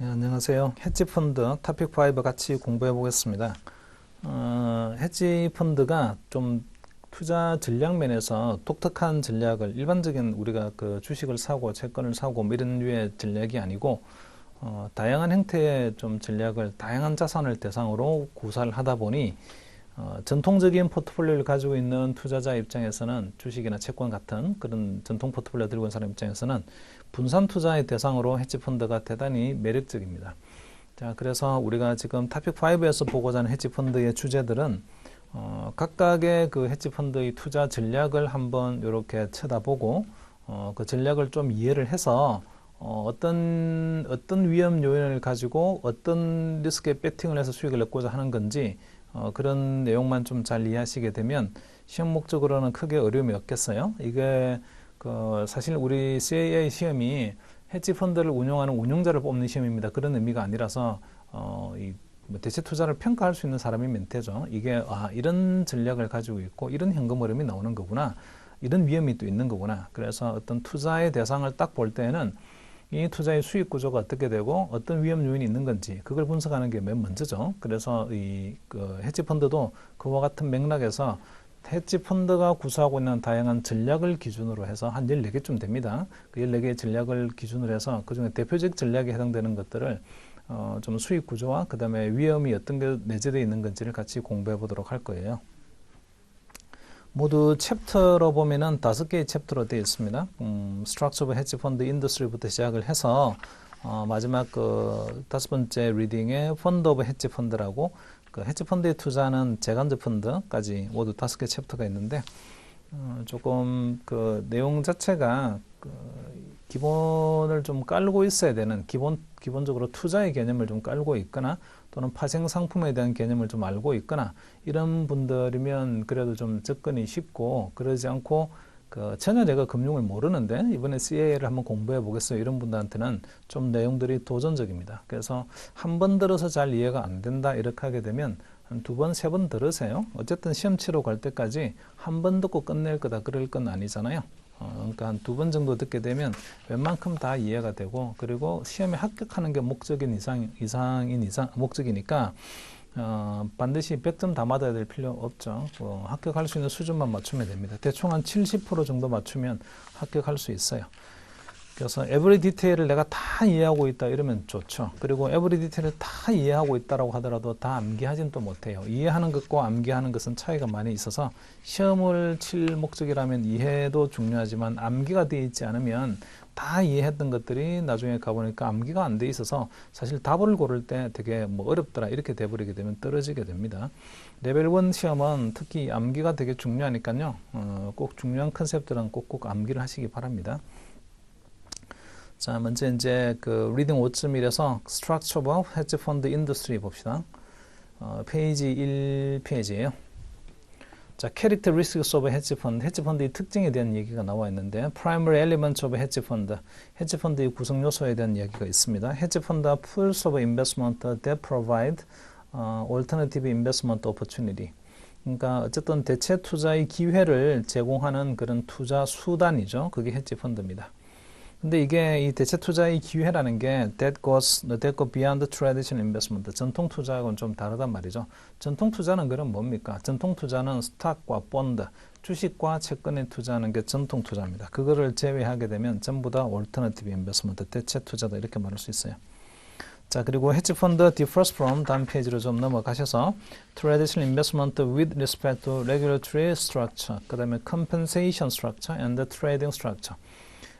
네, 안녕하세요. 헤지펀드 토픽 5 같이 공부해 보겠습니다. 헤지펀드가 좀 투자 전략 면에서 독특한 전략을 일반적인 우리가 그 주식을 사고 채권을 사고 뭐 이런 류의 전략이 아니고 다양한 형태의 좀 전략을 다양한 자산을 대상으로 구사를 하다 보니 전통적인 포트폴리오를 가지고 있는 투자자 입장에서는 주식이나 채권 같은 그런 전통 포트폴리오 들고 있는 사람 입장에서는 분산 투자의 대상으로 헤지펀드가 대단히 매력적입니다. 자, 그래서 우리가 지금 토픽 5에서 보고자 하는 헤지펀드의 주제들은 각각의 그 헤지펀드의 투자 전략을 한번 이렇게 쳐다보고 그 전략을 좀 이해를 해서 어떤 위험 요인을 가지고 어떤 리스크에 배팅을 해서 수익을 얻고자 하는 건지 그런 내용만 좀 잘 이해하시게 되면 시험 목적으로는 크게 어려움이 없겠어요. 이게 사실 우리 CAA 시험이 헤지 펀드를 운용하는 운용자를 뽑는 시험입니다. 그런 의미가 아니라서 뭐 대체 투자를 평가할 수 있는 사람이면 되죠. 이게 이런 전략을 가지고 있고 이런 현금 흐름이 나오는 거구나. 이런 위험이 또 있는 거구나. 그래서 어떤 투자의 대상을 딱 볼 때는 이 투자의 수익 구조가 어떻게 되고 어떤 위험 요인이 있는 건지 그걸 분석하는 게 맨 먼저죠. 그래서 그 헤지 펀드도 그와 같은 맥락에서 헤지 펀드가 구사하고 있는 다양한 전략을 기준으로 해서 한 14개쯤 됩니다. 그 14개의 전략을 기준으로 해서 그중에 대표적 전략에 해당되는 것들을 좀 수익 구조와 그 다음에 위험이 어떤 게 내재되어 있는 건지를 같이 공부해 보도록 할 거예요. 모두 챕터로 보면은 5개의 챕터로 되어 있습니다. Structure of Hedge Fund Industry부터 시작을 해서 마지막 그 5번째 리딩에 Fund of Hedge Fund라고 그 헤지 펀드에 투자하는 재간접 펀드까지 모두 5개 챕터가 있는데 조금 그 내용 자체가 그 기본을 좀 깔고 있어야 되는 기본적으로 투자의 개념을 좀 깔고 있거나 또는 파생 상품에 대한 개념을 좀 알고 있거나 이런 분들이면 그래도 좀 접근이 쉽고 그러지 않고 전혀 내가 금융을 모르는데 이번에 CA를 한번 공부해 보겠어요. 이런 분들한테는 좀 내용들이 도전적입니다. 그래서 한 번 들어서 잘 이해가 안 된다 이렇게 하게 되면 한 2번, 3번 들으세요. 어쨌든 시험 치러 갈 때까지 한 번 듣고 끝낼 거다 그럴 건 아니잖아요. 그러니까 한 2번 정도 듣게 되면 웬만큼 다 이해가 되고 그리고 시험에 합격하는 게 목적이니까 반드시 100점 다 맞아야 될 필요 없죠. 합격할 수 있는 수준만 맞추면 됩니다. 대충 한 70% 정도 맞추면 합격할 수 있어요. 그래서 에브리 디테일을 내가 다 이해하고 있다 이러면 좋죠. 그리고 에브리 디테일을 다 이해하고 있다라고 하더라도 다 암기하진 또 못해요. 이해하는 것과 암기하는 것은 차이가 많이 있어서 시험을 칠 목적이라면 이해도 중요하지만 암기가 되어 있지 않으면 다 이해했던 것들이 나중에 가보니까 암기가 안 돼 있어서 사실 답을 고를 때 되게 뭐 어렵더라 이렇게 돼버리게 되면 떨어지게 됩니다. 레벨 1 시험은 특히 암기가 되게 중요하니까요. 꼭 중요한 컨셉들은 꼭 암기를 하시기 바랍니다. 자, 먼저 이제 그 리딩 5.1에서 Structure of Hedge Fund Industry 봅시다. 페이지 1페이지예요. 자, Characteristics of Hedge Fund, 헤지 펀드의 특징에 대한 얘기가 나와 있는데 Primary Elements of Hedge Fund, 헤지 펀드의 구성 요소에 대한 이야기가 있습니다. 헤지 펀드와 Pools of Investment that provide alternative investment opportunity. 그러니까 어쨌든 대체 투자의 기회를 제공하는 그런 투자 수단이죠. 그게 헤지 펀드입니다. 근데 이게 이 대체 투자의 기회라는 게 that go beyond traditional investment. 전통 투자하고는 좀 다르단 말이죠. 전통 투자는 그럼 뭡니까? 전통 투자는 스탁과 본드, 주식과 채권에 투자하는 게 전통 투자입니다. 그거를 제외하게 되면 전부 다 alternative investment, 대체 투자다 이렇게 말할 수 있어요. 자, 그리고 헤지 펀드 differs from 다음 페이지로 좀 넘어가셔서 traditional investment with respect to regulatory structure, 그 다음에 compensation structure and trading structure.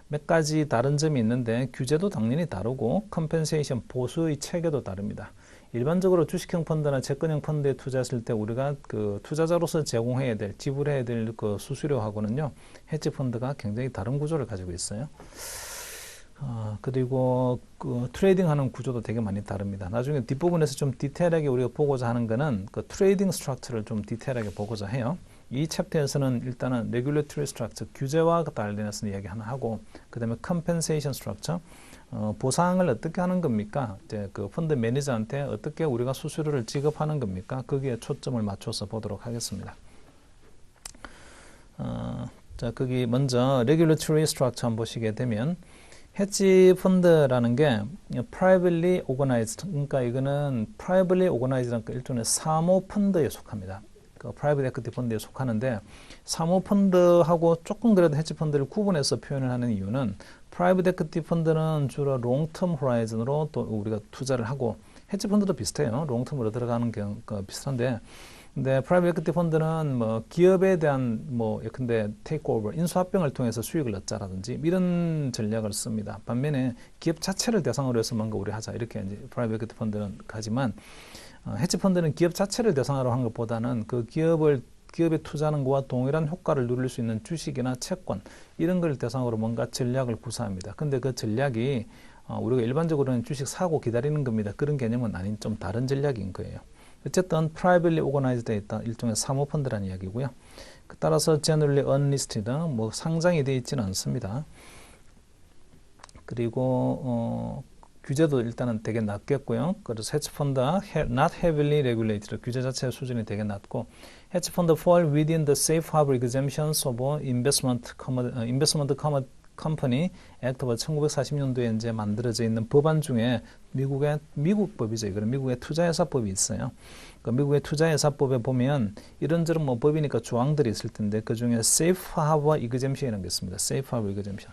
몇 가지 다른 점이 있는데 규제도 당연히 다르고 컴펜세이션 보수의 체계도 다릅니다. 일반적으로 주식형 펀드나 채권형 펀드에 투자했을 때 우리가 그 투자자로서 제공해야 될 지불해야 될 그 수수료하고는요 헤지 펀드가 굉장히 다른 구조를 가지고 있어요. 그리고 그 트레이딩하는 구조도 되게 많이 다릅니다. 나중에 뒷부분에서 좀 디테일하게 우리가 보고자 하는 거는 그 트레이딩 스트럭처를 좀 디테일하게 보고자 해요. 이 챕터에서는 일단은 regulatory structure, 규제와 관련해서 이야기 하나 하고, 그 다음에 compensation structure, 보상을 어떻게 하는 겁니까? 이제 그 펀드 매니저한테 어떻게 우리가 수수료를 지급하는 겁니까? 거기에 초점을 맞춰서 보도록 하겠습니다. 자, 거기 먼저 regulatory structure 한번 보시게 되면, 헤지 펀드라는 게 privately organized, 그러니까 이거는 privately organized라는 일종의 사모 펀드에 속합니다. 그 프라이빗 에퀴티 펀드에 속하는데 사모 펀드하고 조금 그래도 헤지 펀드를 구분해서 표현을 하는 이유는 프라이빗 에퀴티 펀드는 주로 롱텀 호라이즌으로 또 우리가 투자를 하고 헤지 펀드도 비슷해요. 롱텀으로 들어가는 경우가 비슷한데 근데 프라이빗 에퀴티 펀드는 뭐 기업에 대한 뭐 예컨대 테이크오버 인수합병을 통해서 수익을 얻자라든지 이런 전략을 씁니다. 반면에 기업 자체를 대상으로 해서 뭔가 우리 하자 이렇게 이제 프라이빗 에퀴티 펀드는 가지만 헤지 펀드는 기업 자체를 대상으로 한 것보다는 그 기업에 투자하는 것과 동일한 효과를 누릴 수 있는 주식이나 채권 이런 걸 대상으로 뭔가 전략을 구사합니다. 근데 그 전략이 우리가 일반적으로는 주식 사고 기다리는 겁니다. 그런 개념은 아닌 좀 다른 전략인 거예요. 어쨌든 privately organized 돼 있다 일종의 사모펀드라는 이야기고요. 따라서 generally unlisted 뭐 상장이 되어 있지는 않습니다. 그리고 규제도 일단은 되게 낮겠고요. 그래서 헤지펀드가 not heavily regulated 규제 자체의 수준이 되게 낮고 헤지펀드 fall within the safe harbor exemptions of investment company act of 1940년도에 이제 만들어져 있는 법안 중에 미국 법이죠. 이거는 미국의 투자회사법이 있어요. 그 미국의 투자회사법에 보면 이런저런 뭐 법이니까 조항들이 있을 텐데 그 중에 safe harbor exemption이라는 게 있습니다. safe harbor exemption.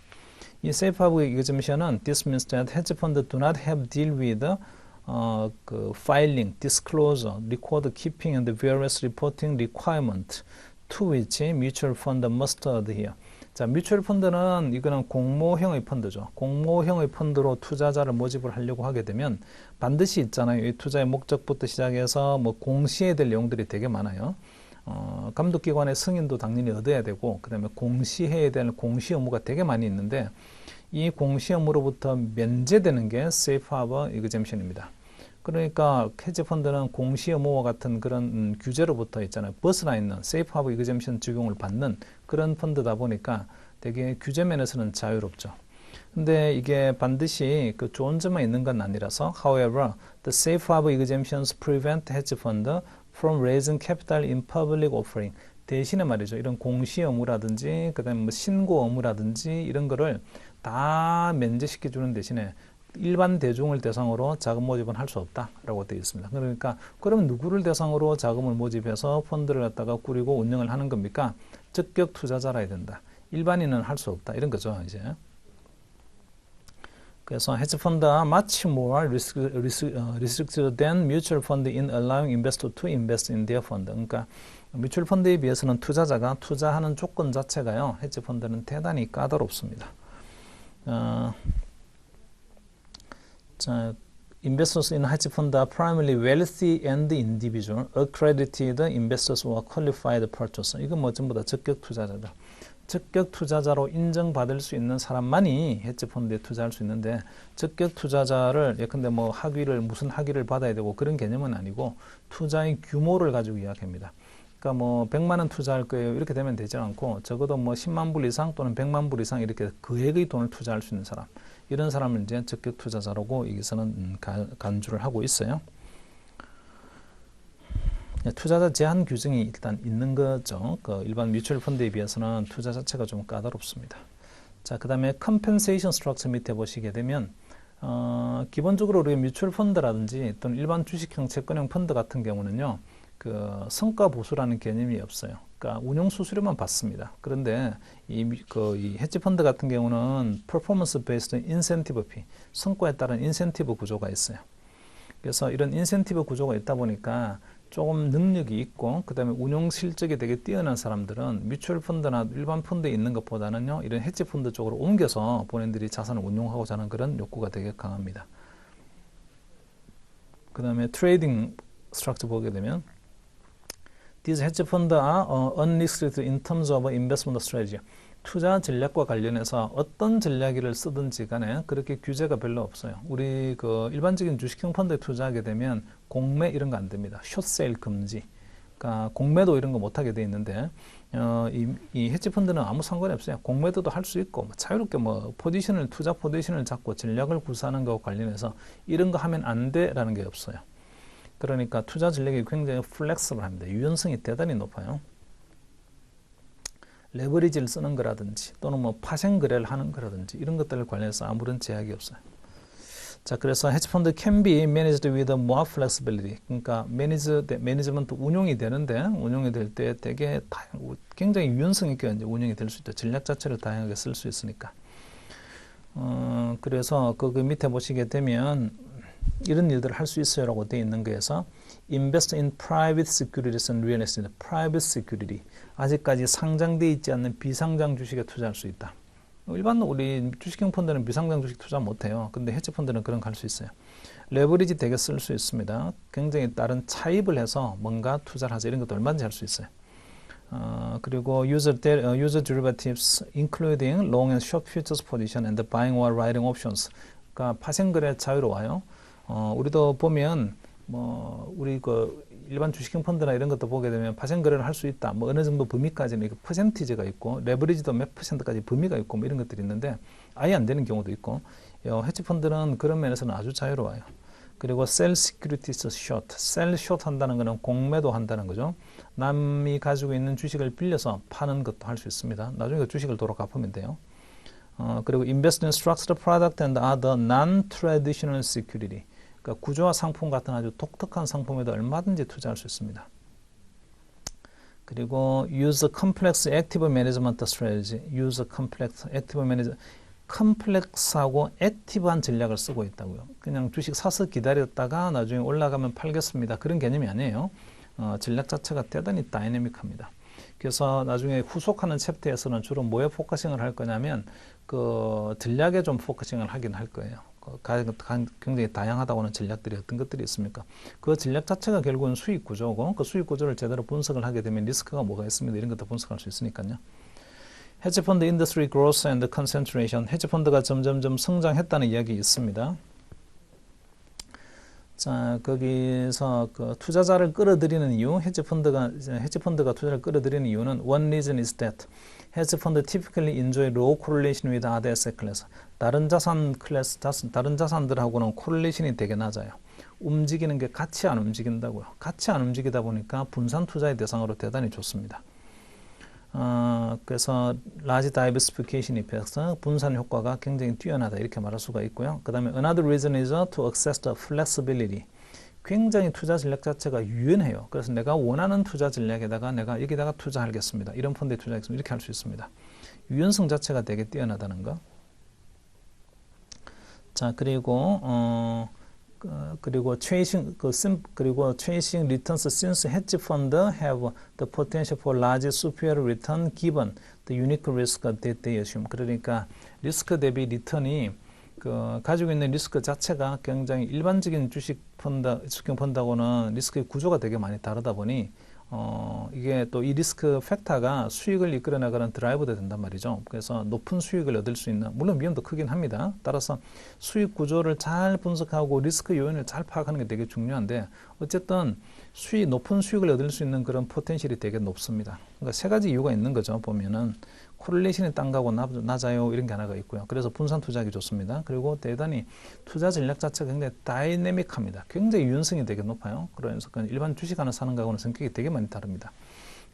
이 safe harbor exemption은 this means that hedge funds do not have deal with 그 filing, disclosure, record keeping, and the various reporting requirement to which mutual fund must adhere. 자, 뮤추얼 펀드는 이거는 공모형의 펀드죠. 공모형의 펀드로 투자자를 모집을 하려고 하게 되면 반드시 있잖아요. 이 투자의 목적부터 시작해서 뭐 공시해야 될 내용들이 되게 많아요. 감독기관의 승인도 당연히 얻어야 되고 그 다음에 공시해야 될 공시 의무가 되게 많이 있는데 이 공시 의무로부터 면제되는 게 세이프 하버 이그젬션입니다. 그러니까 헤지 펀드는 공시 의무와 같은 그런 규제로부터 있잖아요. 벗어나 있는 세이프 하버 이그젬션 적용을 받는 그런 펀드다 보니까 되게 규제 면에서는 자유롭죠. 근데 이게 반드시 그 좋은 점만 있는 건 아니라서 however, the safe harbor exemptions prevent hedge fund from raising capital in public offering. 대신에 말이죠. 이런 공시 의무라든지 그다음에 뭐 신고 의무라든지 이런 거를 다 면제시켜 주는 대신에 일반 대중을 대상으로 자금 모집은 할 수 없다라고 되어 있습니다. 그러니까 그러면 누구를 대상으로 자금을 모집해서 펀드를 갖다가 꾸리고 운영을 하는 겁니까? 적격 투자자라야 된다. 일반인은 할 수 없다. 이런 거죠, 이제. 그래서 헤지 펀드가 much more restricted than mutual fund in allowing investor to invest in their fund. 그러니까 뮤추얼 펀드에 비해서는 투자자가 투자하는 조건 자체가요. 헤지 펀드는 대단히 까다롭습니다. 자, investors in hedge fund are primarily wealthy and individual, accredited investors or qualified purchaser. 이건 뭐 전부 다 적격 투자자다. 적격 투자자로 인정받을 수 있는 사람만이 헤지 펀드에 투자할 수 있는데 적격 투자자를 예컨대 뭐 무슨 학위를 받아야 되고 그런 개념은 아니고 투자의 규모를 가지고 이야기합니다. 그러니까 뭐 100만 원 투자할 거예요. 이렇게 되면 되지 않고 적어도 뭐 10만 불 이상 또는 100만 불 이상 이렇게 금액의 돈을 투자할 수 있는 사람. 이런 사람을 이제 적격 투자자라고 여기서는 간주를 하고 있어요. 투자자 제한 규정이 일단 있는 거죠. 그 일반 뮤추얼 펀드에 비해서는 투자 자체가 좀 까다롭습니다. 자, 그 다음에 컴펜세이션 스트럭처 밑에 보시게 되면 기본적으로 우리 뮤추얼 펀드라든지 또는 일반 주식형 채권형 펀드 같은 경우는요. 그 성과 보수라는 개념이 없어요. 그러니까 운용 수수료만 받습니다. 그런데 이 헤지 펀드 같은 경우는 퍼포먼스 베이스드 인센티브 피, 성과에 따른 인센티브 구조가 있어요. 그래서 이런 인센티브 구조가 있다 보니까 조금 능력이 있고 그다음에 운용 실적이 되게 뛰어난 사람들은 뮤추얼 펀드나 일반 펀드에 있는 것보다는요. 이런 헤지 펀드 쪽으로 옮겨서 본인들이 자산을 운용하고자 하는 그런 욕구가 되게 강합니다. 그다음에 트레이딩 스트럭처 보게 되면 These hedge funds are unrestricted in terms of investment strategy. 투자 전략과 관련해서 어떤 전략을 쓰든지 간에 그렇게 규제가 별로 없어요. 우리 그 일반적인 주식형 펀드에 투자하게 되면 공매 이런 거 안 됩니다. 숏세일 금지. 그러니까 공매도 이런 거 못하게 돼 있는데 이 헤지 펀드는 아무 상관이 없어요. 공매도도 할 수 있고 자유롭게 뭐 투자 포지션을 잡고 전략을 구사하는 것과 관련해서 이런 거 하면 안 돼라는 게 없어요. 그러니까 투자 전략이 굉장히 플렉서블합니다. 유연성이 대단히 높아요. 레버리지를 쓰는 거라든지 또는 뭐 파생 거래를 하는 거라든지 이런 것들을 관련해서 아무런 제약이 없어요. 자, 그래서 헤지펀드 can be managed with more flexibility. 그러니까 매니지먼트 운용이 되는데 운용이 될 때 되게 굉장히 유연성 있게 이제 운영이 될 수 있다. 전략 자체를 다양하게 쓸 수 있으니까. 그래서 그 밑에 보시게 되면 이런 일들을 할 수 있어요라고 되어 있는 거에서 invest in private securities and real estate. private security. 아직까지 상장되어 있지 않는 비상장 주식에 투자할 수 있다. 일반 우리 주식형 펀드는 비상장 주식 투자 못해요. 근데 헤지 펀드는 그런 거 할 수 있어요. 레버리지 되게 쓸 수 있습니다. 굉장히 다른 차입을 해서 뭔가 투자를 하자 이런 것도 얼마든지 할 수 있어요. 그리고 user derivatives including long and short futures position and the buying or writing options. 그러니까 파생 거래 자유로워요. 우리도 보면 뭐 우리 그 일반 주식형 펀드나 이런 것도 보게 되면 파생 거래를 할 수 있다. 뭐 어느 정도 범위까지는 퍼센티지가 있고 레버리지도 몇 %까지 범위가 있고 뭐 이런 것들이 있는데 아예 안 되는 경우도 있고 헤지 펀드는 그런 면에서는 아주 자유로워요. 그리고 sell securities short. sell short 한다는 거는 공매도 한다는 거죠. 남이 가지고 있는 주식을 빌려서 파는 것도 할 수 있습니다. 나중에 그 주식을 도로 갚으면 돼요. 그리고 invest in structured product and other non-traditional security. 그러니까 구조화 상품 같은 아주 독특한 상품에도 얼마든지 투자할 수 있습니다. 그리고 use complex active management strategy. use complex active management. 컴플렉스하고 액티브한 전략을 쓰고 있다고요. 그냥 주식 사서 기다렸다가 나중에 올라가면 팔겠습니다. 그런 개념이 아니에요. 전략 자체가 대단히 다이내믹합니다. 그래서 나중에 후속하는 챕터에서는 주로 뭐에 포커싱을 할 거냐면 그 전략에 좀 포커싱을 하긴 할 거예요. 굉장히 다양하다고 하는 전략들이 어떤 것들이 있습니까? 그 전략 자체가 결국은 수익 구조고 그 수익 구조를 제대로 분석을 하게 되면 리스크가 뭐가 있습니다. 이런 것도 분석할 수 있으니까요. 헤지펀드 인더스트리 그로스 앤드 컨센트레이션. 헤지펀드가 점점점 성장했다는 이야기 있습니다. 자, 거기서 그 투자자를 끌어들이는 이유, 헤지펀드가 투자를 끌어들이는 이유는 one reason is that 헤지펀드 typically enjoy low correlation with other asset class. 다른 자산들하고는 코릴레이션이 되게 낮아요. 움직이는 게 같이 안 움직인다고요. 같이 안 움직이다 보니까 분산 투자의 대상으로 대단히 좋습니다. 그래서 large diversification effect, 분산 효과가 굉장히 뛰어나다 이렇게 말할 수가 있고요. 그 다음에 another reason is to access the flexibility. 굉장히 투자 전략 자체가 유연해요. 그래서 내가 원하는 투자 전략에다가 내가 여기다가 투자하겠습니다. 이런 펀드에 투자하겠습니다. 이렇게 할 수 있습니다. 유연성 자체가 되게 뛰어나다는 거. 자, 그리고 chasing returns since hedge fund have the potential for large superior return given the unique risk that they assume. 그러니까 리스크 대비 리턴이 가지고 있는 리스크 자체가 굉장히 일반적인 주식형 펀드하고는 리스크의 구조가 되게 많이 다르다 보니 이게 또 이 리스크 팩터가 수익을 이끌어나가는 드라이버가 된단 말이죠. 그래서 높은 수익을 얻을 수 있는, 물론 위험도 크긴 합니다. 따라서 수익 구조를 잘 분석하고 리스크 요인을 잘 파악하는 게 되게 중요한데 어쨌든 높은 수익을 얻을 수 있는 그런 포텐셜이 되게 높습니다. 그러니까 세 가지 이유가 있는 거죠. 보면은 코릴레이션이 땅가고 낮아요 이런 게 하나가 있고요. 그래서 분산 투자하기 좋습니다. 그리고 대단히 투자 전략 자체가 굉장히 다이내믹합니다. 굉장히 유연성이 되게 높아요. 그래서 일반 주식 하나 사는 거하고는 성격이 되게 많이 다릅니다.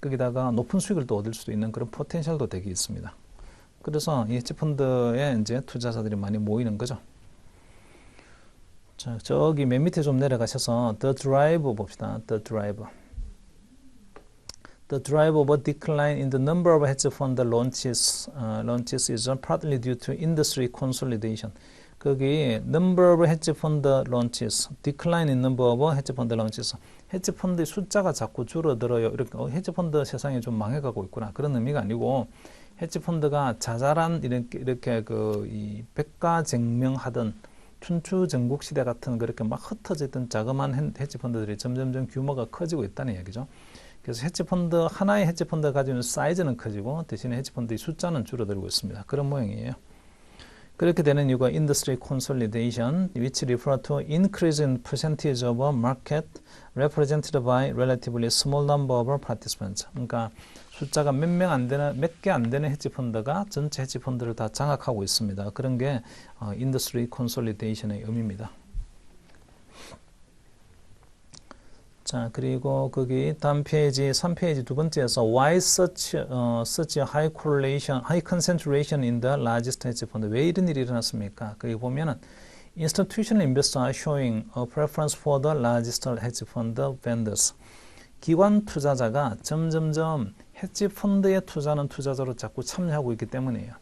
거기다가 높은 수익을 또 얻을 수도 있는 그런 포텐셜도 되게 있습니다. 그래서 이 헤지펀드에 이제 투자자들이 많이 모이는 거죠. 자, 저기 맨 밑에 좀 내려가셔서 The Drive 봅시다. The Drive. The drive of a decline in the number of hedge fund launches is partly due to industry consolidation. 거기 number of hedge fund launches, decline in number of hedge fund launches. hedge 펀드의 숫자가 자꾸 줄어들어요. 이렇게 hedge 펀드 세상이 좀 망해가고 있구나. 그런 의미가 아니고 hedge 펀드가 자잘한 이렇게 이 백가쟁명하던 춘추전국 시대 같은 그렇게 막 흩어지던 자그마한 hedge 펀드들이 점점점 규모가 커지고 있다는 얘기죠. 그래서 하나의 헤지펀드가 가지고 있는 사이즈는 커지고 대신에 헤지펀드의 숫자는 줄어들고 있습니다. 그런 모양이에요. 그렇게 되는 이유가 industry consolidation, which refer to increase in percentage of a market represented by relatively small number of participants. 그러니까 숫자가 몇 개 안 되는 헤지펀드가 전체 헤지펀드를 다 장악하고 있습니다. 그런 게 industry consolidation의 의미입니다. 자, 그리고 거기 다음 페이지 3페이지 두 번째에서 why such a high correlation, high concentration in the largest hedge fund. 왜 이런 일이 일어났습니까? 거기 보면은 institutional investors are showing a preference for the largest hedge fund vendors. 기관 투자자가 점점점 헤지 펀드에 투자하는 투자자로 자꾸 참여하고 있기 때문이에요.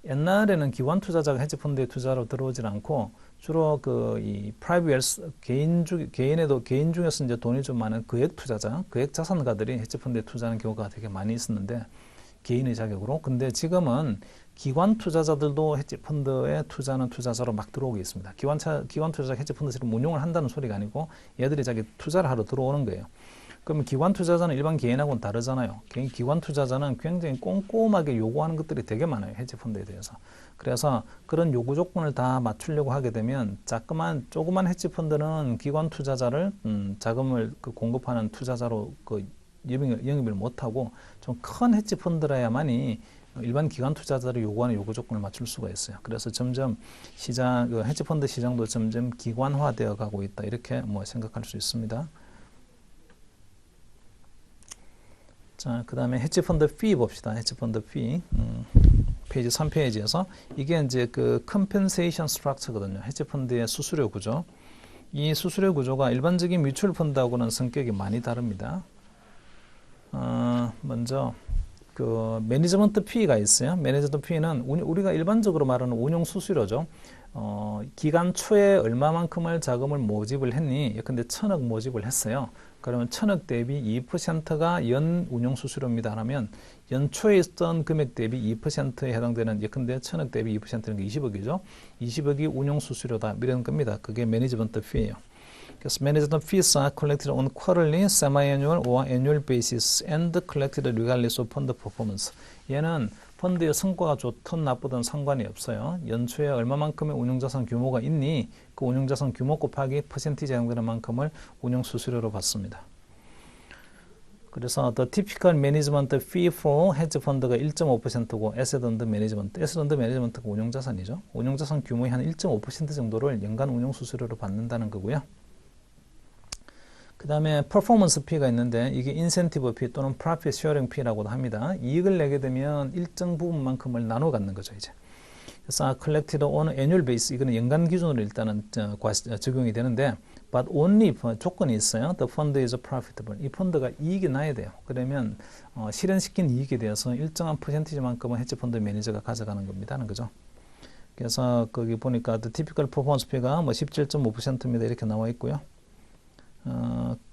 옛날에는 기관 투자자가 헤지 펀드에 투자로 들어오질 않고 주로 이 프라이빗 웰스 개인 중에서 이제 돈이 좀 많은 거액 투자자, 거액 자산가들이 헤지 펀드에 투자하는 경우가 되게 많이 있었는데 개인의 자격으로. 근데 지금은 기관 투자자들도 헤지 펀드에 투자하는 투자자로 막 들어오고 있습니다. 기관 투자자 헤지 펀드처럼 운용을 한다는 소리가 아니고 얘들이 자기 투자를 하러 들어오는 거예요. 그러면 기관 투자자는 일반 개인하고는 다르잖아요. 기관 투자자는 굉장히 꼼꼼하게 요구하는 것들이 되게 많아요. 헤지 펀드에 대해서. 그래서 그런 요구 조건을 다 맞추려고 하게 되면 조그만 헤지 펀드는 기관 투자자를 자금을 공급하는 투자자로 영입을 못하고 좀 큰 헤지 펀드라야만이 일반 기관 투자자들이 요구하는 요구 조건을 맞출 수가 있어요. 그래서 점점 헤지 펀드 시장도 점점 기관화되어 가고 있다. 이렇게 생각할 수 있습니다. 자, 그 다음에 헤지펀드 피 봅시다. 헤지펀드 피. 페이지 3페이지에서 이게 이제 그 컴펜세이션 스트럭처거든요. 헤지펀드의 수수료 구조. 이 수수료 구조가 일반적인 뮤추얼 펀드하고는 성격이 많이 다릅니다. 먼저 그 매니지먼트 피가 있어요. 매니지먼트 피는 우리가 일반적으로 말하는 운용 수수료죠. 기간 초에 얼마만큼을 자금을 모집을 했니? 예컨대 1,000억 모집을 했어요. 그러면 1,000억 대비 2%가 연 운용 수수료입니다. 하면 연초에 있던 금액 대비 2%에 해당되는 예컨대 1,000억 대비 2%는 20억이죠. 20억이 운용 수수료다. 이런 겁니다. 그게 매니지먼트 피예요. 그래서 management fees are collected on quarterly, semi-annual or annual basis and collected regardless of fund performance. 얘는 펀드의 성과가 좋든 나쁘든 상관이 없어요. 연초에 얼마만큼의 운용자산 규모가 있니? 그 운용자산 규모 곱하기 퍼센티지 해당되는 만큼을 운용 수수료로 받습니다. 그래서 the typical management fee for hedge fund가 1.5%고 asset under management가 운용자산이죠. 운용자산 규모의 한 1.5% 정도를 연간 운용 수수료로 받는다는 거고요. 그 다음에 퍼포먼스 피가 있는데 이게 인센티브 피 또는 프로핏 쉐어링 피라고도 합니다. 이익을 내게 되면 일정 부분만큼을 나눠 갖는 거죠, 이제. 그래서 collected on annual base 이거는 연간 기준으로 일단은 적용이 되는데 but only 조건이 있어요. The fund is profitable. 이 펀드가 이익이 나야 돼요. 그러면 실현시킨 이익에 대해서 일정한 퍼센티지만큼은 헤지 펀드 매니저가 가져가는 겁니다, 하는 거죠. 그래서 거기 보니까 the typical performance 피가 17.5%입니다. 이렇게 나와 있고요.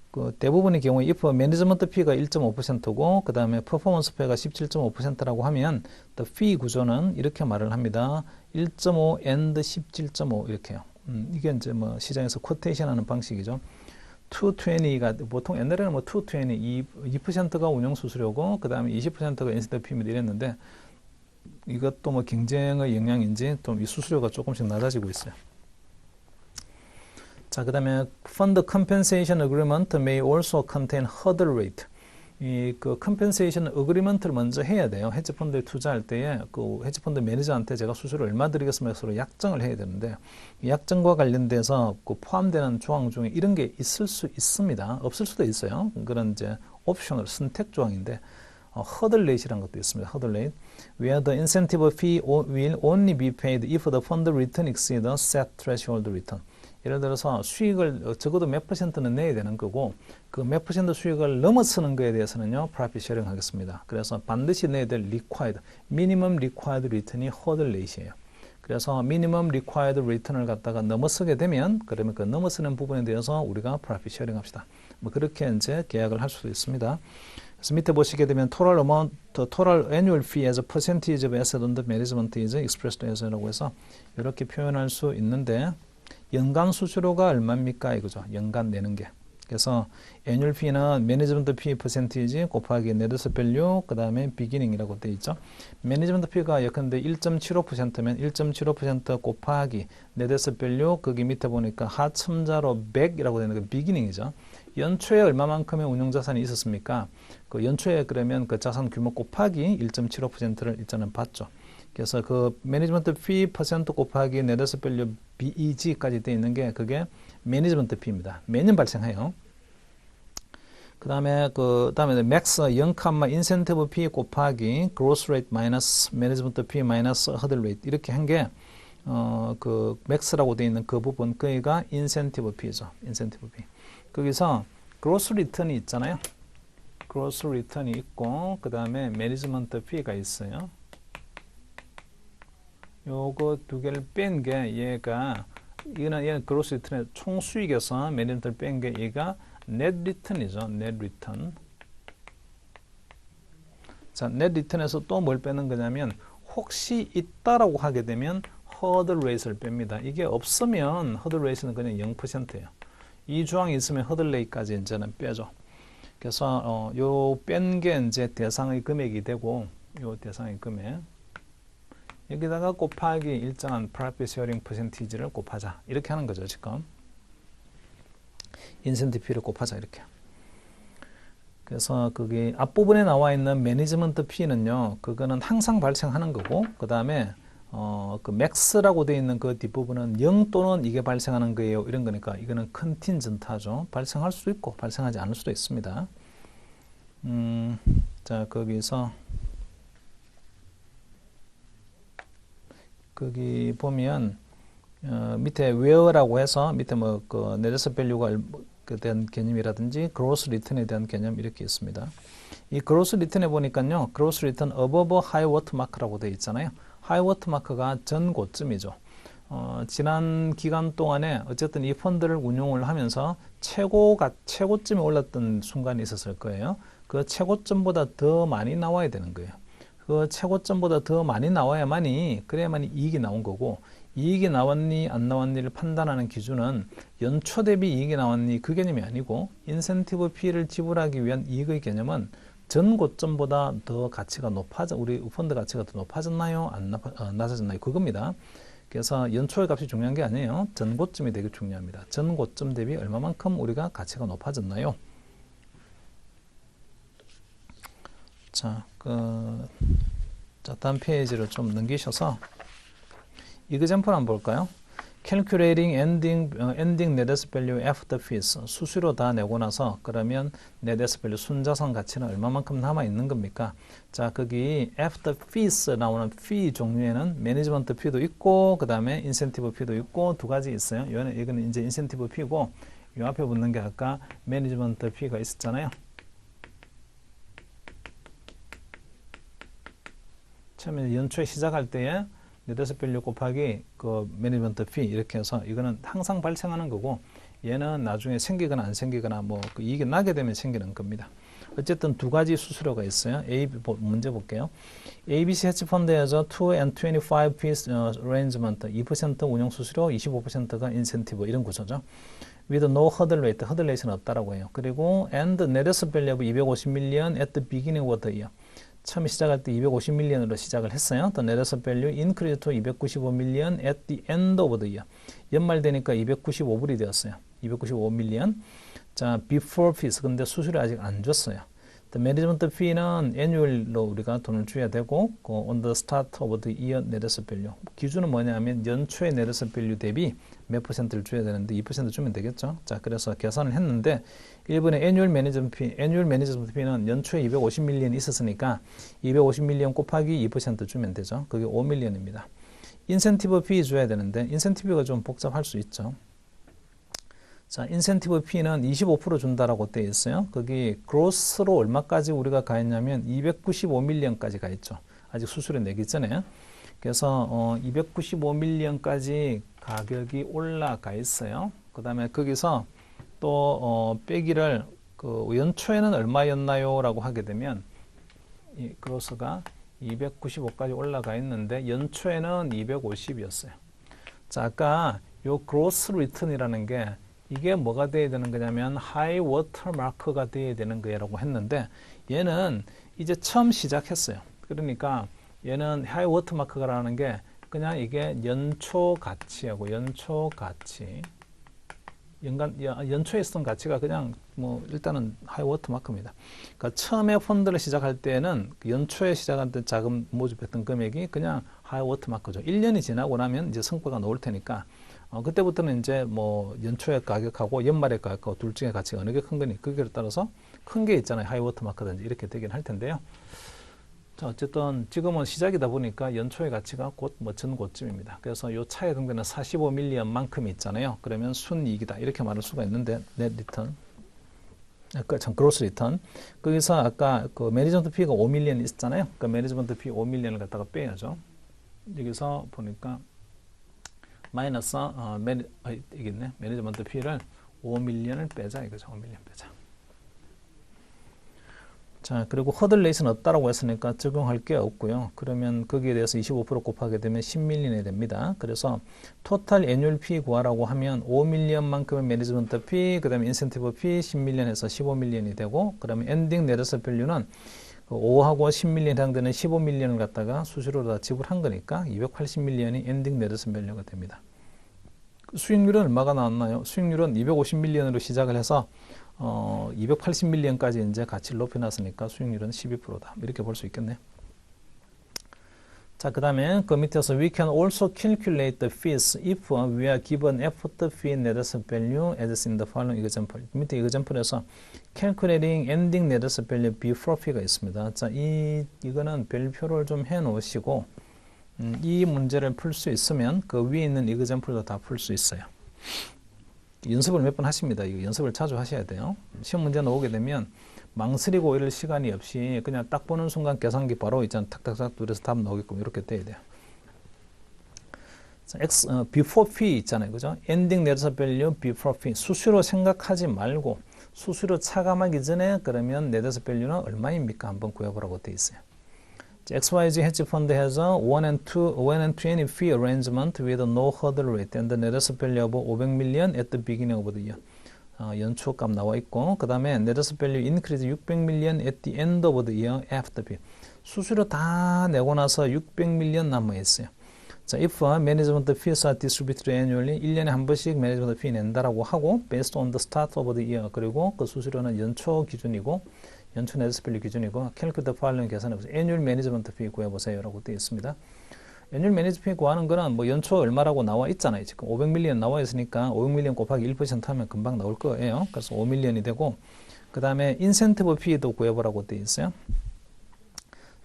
그 대부분의 경우에 if 매니지먼트 피가 1.5%고 그 다음에 퍼포먼스 피가 17.5%라고 하면 the fee 구조는 이렇게 말을 합니다. 1.5 and 17.5 이렇게요. 이게 이제 시장에서 쿼테이션하는 방식이죠. 220가 보통 옛날에는 220 2%가 운영 수수료고 그 다음에 20%가 인센티브 피입니다 이랬는데 이것도 경쟁의 영향인지 좀 이 수수료가 조금씩 낮아지고 있어요. 자, 그 다음에 Fund Compensation Agreement may also contain hurdle rate. 그 Compensation Agreement를 먼저 해야 돼요. 헤지펀드에 투자할 때에 그 헤지펀드 매니저한테 제가 수수료 얼마 드리겠습니까? 서로 약정을 해야 되는데 이 약정과 관련돼서 그 포함되는 조항 중에 이런 게 있을 수 있습니다. 없을 수도 있어요. 그런 이제 옵셔널 선택 조항인데 hurdle rate이라는 것도 있습니다. hurdle rate, where the incentive fee will only be paid if the fund return exceeds the set threshold return. 예를 들어서 수익을 적어도 몇 %는 내야 되는 거고 그 몇 % 수익을 넘어서는 거에 대해서는요 profit sharing 하겠습니다. 그래서 반드시 내야 될 required, minimum required return이 hurdle rate이에요. 그래서 minimum required return을 갖다가 넘어서게 되면 그러면 그 넘어서는 부분에 대해서 우리가 profit sharing 합시다. 그렇게 이제 계약을 할 수도 있습니다. 그래서 밑에 보시게 되면 total amount, total annual fee as a percentage of asset under management is expressed as라고 해서 이렇게 표현할 수 있는데 연간 수수료가 얼마입니까? 이거죠. 연간 내는 게. 그래서 annual fee는 management fee percentage 곱하기 net asset value 그 다음에 beginning이라고 되어 있죠. management fee가 예컨대 1.75%면 1.75% 곱하기 net asset value 거기 밑에 보니까 하첨자로 100이라고 되는 게 beginning이죠. 연초에 얼마만큼의 운용자산이 있었습니까? 그 연초에 그러면 그 자산 규모 곱하기 1.75%를 일단은 받죠. 그래서 그 매니지먼트 피 퍼센트 곱하기 net asset value BEG까지 되어 있는 게 그게 매니지먼트 피입니다. 매년 발생해요. 그다음에 맥스 0, 인센티브 P 곱하기 그로스 레이트 마이너스 매니지먼트 P 마이너스 허들 레이트 이렇게 한 게 그 맥스라고 되어 있는 그 부분 그게 인센티브 P죠. 인센티브 P. 거기서 그로스 리턴이 있잖아요. 그로스 리턴이 있고 그다음에 매니지먼트 P가 있어요. 요거 두 개를 뺀 게 얘는 그로스 리턴의 총 수익에서 매니지먼트를 뺀 게 얘가 넷 리턴이죠. 넷 리턴. 자, 넷 리턴에서 또 뭘 빼는 거냐면 혹시 있다라고 하게 되면 허들 레이스를 뺍니다. 이게 없으면 허들 레이스는 그냥 0%예요. 이 조항이 있으면 허들 레이까지 이제는 빼죠. 그래서 요 뺀 게 이제 대상의 금액이 되고 요 대상의 금액 여기다가 곱하기 일정한 profit sharing percentage를 곱하자. 이렇게 하는 거죠, 지금. 인센티브 P를 곱하자 이렇게. 그래서 거기 앞부분에 나와 있는 매니지먼트 P는요. 그거는 항상 발생하는 거고 그다음에 그 맥스라고 되어 있는 그 뒷부분은 0 또는 이게 발생하는 거예요. 이런 거니까 이거는 컨틴전트하죠. 발생할 수도 있고 발생하지 않을 수도 있습니다. 자, 거기서 거기 보면 밑에 where라고 해서 밑에 뭐 그 net value가 대한 개념이라든지 gross return에 대한 개념 이렇게 있습니다. 이 gross return에 보니까요, gross return above high water mark라고 되어 있잖아요. high water mark가 전 고점이죠. 지난 기간 동안에 어쨌든 이 펀드를 운용을 하면서 최고점에 올랐던 순간이 있었을 거예요. 그 최고점보다 더 많이 나와야 되는 거예요. 그 최고점보다 더 많이 나와야만이 그래야만이 이익이 나온 거고 이익이 나왔니 안 나왔니를 판단하는 기준은 연초 대비 이익이 나왔니 그 개념이 아니고 인센티브 P를 지불하기 위한 이익의 개념은 전 고점보다 더 가치가 우리 펀드 가치가 더 높아졌나요? 낮아졌나요? 그겁니다. 그래서 연초의 값이 중요한 게 아니에요. 전 고점이 되게 중요합니다. 전 고점 대비 얼마만큼 우리가 가치가 높아졌나요? 자, 다음 페이지를 좀 넘기셔서 이그젬플 한번 볼까요? Calculating ending net asset value after fees. 수수료 다 내고 나서 그러면 net asset value 순자산 가치는 얼마만큼 남아 있는 겁니까? 자, 거기 after fees 나오는 fee 종류에는 management fee도 있고 그 다음에 incentive fee도 있고 두 가지 있어요. 이거는 이제 incentive fee고 이 앞에 붙는 게 아까 management fee가 있었잖아요. 처음에 연초에 시작할 때에 net asset value 곱하기 그 매니지먼트 피 이렇게 해서 이거는 항상 발생하는 거고 얘는 나중에 생기거나 안 생기거나 뭐 그 이익이 나게 되면 생기는 겁니다. 어쨌든 두 가지 수수료가 있어요. 문제 볼게요. ABC 헤지 펀드에서 2 and 25 piece arrangement 2% 운용 수수료, 25%가 인센티브 이런 구조죠. with no hurdle rate, hurdle rate는 없다라고 해요. 그리고 and net asset value of 250million at the beginning of the year. 처음에 시작할 때 250밀리언으로 시작을 했어요. The net asset value increased to 295밀리언 at the end of the year. 연말 되니까 295불이 되었어요. 295밀리언. 자, before fees. 근데 수수료 아직 안 줬어요. The management fee는 annual로 우리가 돈을 줘야 되고, on the start of the year net asset value. 기준은 뭐냐면 연초의 net asset value 대비 몇 %를 줘야 되는데 2% 주면 되겠죠. 자, 그래서 계산을 했는데 1번의 annual management fee는 연초에 250밀리언이 있었으니까 250밀리언 곱하기 2% 주면 되죠. 그게 5밀리언입니다. 인센티브 fee 줘야 되는데 인센티브가 좀 복잡할 수 있죠. 자, 인센티브 P는 25% 준다라고 되어 있어요. 거기 그로스로 얼마까지 우리가 가했냐면 295밀리언까지 가했죠. 아직 수수료 내기 전에. 그래서 295밀리언까지 가격이 올라가 있어요. 그 다음에 거기서 또 빼기를 그 연초에는 얼마였나요? 라고 하게 되면 이 그로스가 295까지 올라가 있는데 연초에는 250이었어요. 자, 아까 요 그로스 리턴이라는 게 이게 뭐가 돼야 되는 거냐면 하이 워터 마크가 돼야 되는 거라고 했는데 얘는 이제 처음 시작했어요. 그러니까 얘는 하이 워터 마크가라는 게 그냥 이게 연초 가치하고 연초 가치 연초에 있었던 가치가 그냥 뭐 일단은 하이 워터 마크입니다. 그러니까 처음에 펀드를 시작할 때는 연초에 시작할 때 자금 모집했던 금액이 그냥 하이 워터 마크죠. 1년이 지나고 나면 이제 성과가 나올 테니까 그때부터는 이제 뭐 연초의 가격하고 연말의 가격하고 둘 중에 가치가 어느 게 큰 거니 그거에 따라서 큰 게 있잖아요. 하이워터 마크든지 이렇게 되긴 할 텐데요. 자, 어쨌든 지금은 시작이다 보니까 연초의 가치가 곧 뭐 전고점입니다. 그래서 요 차에 해당되는 45밀리언만큼이 있잖아요. 그러면 순이익이다 이렇게 말할 수가 있는데 넷 리턴, 아까 참 그로스 리턴 거기서 아까 그 매니지먼트 피가 5밀리언 있었잖아요. 그 매니지먼트 피 5밀리언을 갖다가 빼야죠. 여기서 보니까 마이너스 이게 있네. 매니지먼트 피를 5밀리언을 빼자 이거죠. 5밀리언 빼자. 자, 그리고 허들 레이스는 없다라고 했으니까 적용할 게 없고요. 그러면 거기에 대해서 25% 곱하게 되면 10밀리언이 됩니다. 그래서 토탈 애뉴얼 피 구하라고 하면 5밀리언만큼의 매니지먼트 피, 그 다음에 인센티브 피 10밀리언에서 15밀리언이 되고, 그러면 엔딩 네더스 밸류는 5하고 10밀리언 해당되는 15밀리언을 갖다가 수수료로 다 지불한 거니까 280밀리언이 엔딩 네더스 밸류가 됩니다. 수익률은 얼마가 나왔나요? 수익률은 250밀리언으로 시작을 해서 280밀리언까지 이제 가치를 높여놨으니까 수익률은 12%다. 이렇게 볼 수 있겠네요. 자, 그 다음에 그 밑에서 we can also calculate the fees if we are given effort fee net asset value as in the following example. 밑에 example에서 calculating ending net asset value before fee가 있습니다. 자, 이거는 별표를 좀 해 놓으시고 이 문제를 풀 수 있으면 그 위에 있는 example도 다 풀 수 있어요. 연습을 몇 번 하십니다. 이거 연습을 자주 하셔야 돼요. 시험 문제 나오게 되면 망설이고 이럴 시간이 없이 그냥 딱 보는 순간 계산기 바로 있잖아요. 탁탁탁 둘러서 답 나오게끔 이렇게 돼야 돼요. 자, before fee 있잖아요. 그죠? ending net asset value before fee. 수수료 생각하지 말고 수수료 차감하기 전에 그러면 net asset value는 얼마입니까? 한번 구해보라고 돼 있어요. XYZ hedge fund has a 1 and 20 fee arrangement with no hurdle rate and the net asset value of 500 million at the beginning of the year. 연초 값 나와 있고 그 다음에 net asset value increase 600 million at the end of the year after fee. 수수료 다 내고 나서 600 million 남아 있어요. 자, if management fees are distributed annually 1년에 한 번씩 management fee 낸다라고 하고 based on the start of the year 그리고 그 수수료는 연초 기준이고 연초 net asset value 기준이고 calculate the following 계산해보세요. annual management fee 구해보세요 라고 되어 있습니다. annual management fee 구하는 거는 뭐 연초 얼마라고 나와 있잖아요. 지금 500밀리언 나와 있으니까 500밀리언 곱하기 1% 하면 금방 나올 거예요. 그래서 5밀리언이 되고 그 다음에 인센티브 피도 구해보라고 되어 있어요.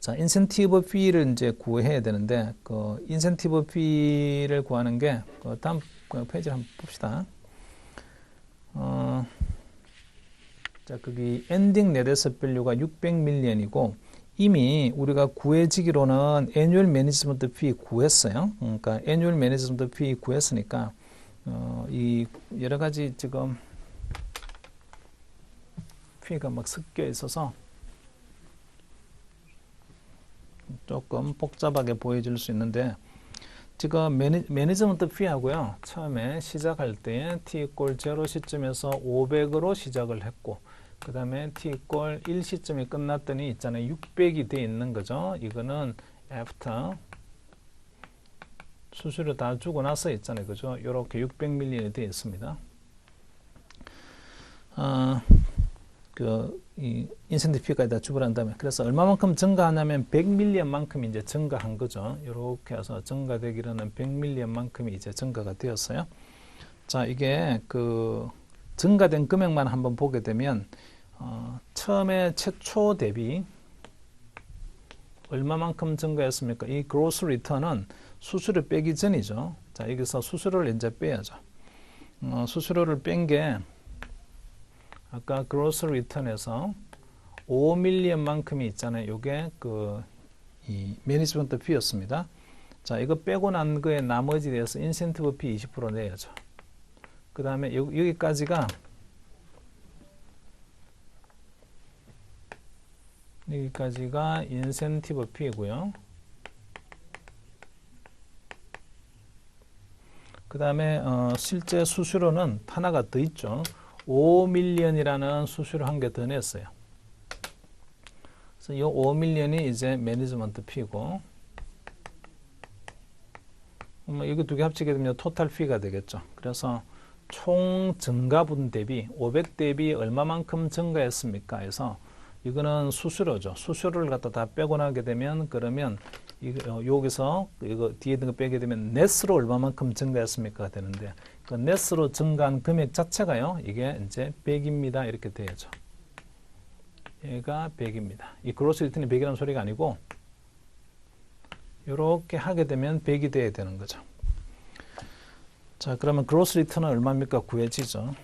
자, 인센티브 피를 이제 구해야 되는데 그 인센티브 피를 구하는 게 그 다음 페이지를 한번 봅시다. 자, 거기 엔딩 net asset value가 600밀리언이고 이미 우리가 구해지기로는 annual management fee 구했어요. 그러니까 annual management fee 구했으니까 이 여러 가지 지금 fee가 막 섞여 있어서 조금 복잡하게 보여질 수 있는데 지금 매니지먼트 피하고요. 처음에 시작할 때 t = 0 시점에서 500으로 시작을 했고 그 다음에 t = 1 시점이 끝났더니 있잖아요. 600이 돼 있는 거죠. 이거는 after 수수료 다 주고 나서 있잖아요. 그죠? 이렇게 600밀리언이 되어 있습니다. 이 인센티브 피까지 다 지불한 다음에 그래서 얼마만큼 증가하냐면 100밀리언만큼이 이제 증가한 거죠. 이렇게 해서 증가되기로는 100밀리언만큼이 이제 증가가 되었어요. 자, 이게 그 증가된 금액만 한번 보게 되면 처음에 최초 대비 얼마만큼 증가했습니까? 이 gross return은 수수료 빼기 전이죠. 자, 여기서 수수료를 이제 빼야죠. 수수료를 뺀 게 아까 gross return에서 5밀리언만큼이 있잖아요. 요게 이 매니지먼트 피였습니다. 자, 이거 빼고 난 거에 나머지 대해서 인센티브 피 20% 내야죠. 그 다음에 여기까지가 인센티브 피고요. 그 다음에 실제 수수료는 하나가 더 있죠. 5밀리언이라는 수수료 한 개 더 냈어요. 그래서 이 5밀리언이 이제 매니지먼트 피고 이거 두 개 합치게 되면 토탈 피가 되겠죠. 그래서 총 증가분 대비 500 대비 얼마만큼 증가했습니까? 해서 이거는 수수료죠. 수수료를 갖다 다 빼고 나게 되면 그러면 여기서 이거 뒤에 있는 거 빼게 되면 net으로 얼마만큼 증가했습니까 되는데 그 net으로 증가한 금액 자체가요 이게 이제 100입니다 이렇게 돼야죠. 얘가 100입니다. 이 gross return이 100이라는 소리가 아니고 이렇게 하게 되면 100이 돼야 되는 거죠. 자, 그러면 gross return은 얼마입니까? 구해지죠.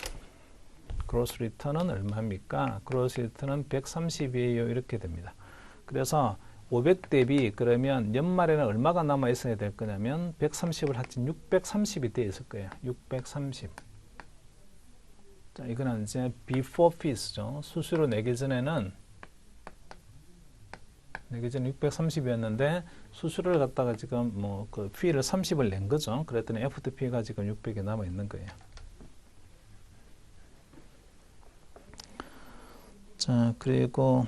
gross return은 얼마입니까? gross return은 130이에요. 이렇게 됩니다. 그래서 500 대비 그러면 연말에는 얼마가 남아 있어야 될 거냐면 130을 합친 630이 되어 있을 거예요. 630. 자, 이거는 이제 before fees죠. 수수료 내기 전에는 630이었는데 수수료를 갖다가 지금 뭐 그 fee를 30을 낸 거죠. 그랬더니 after fee가 지금 600이 남아 있는 거예요. 자, 그리고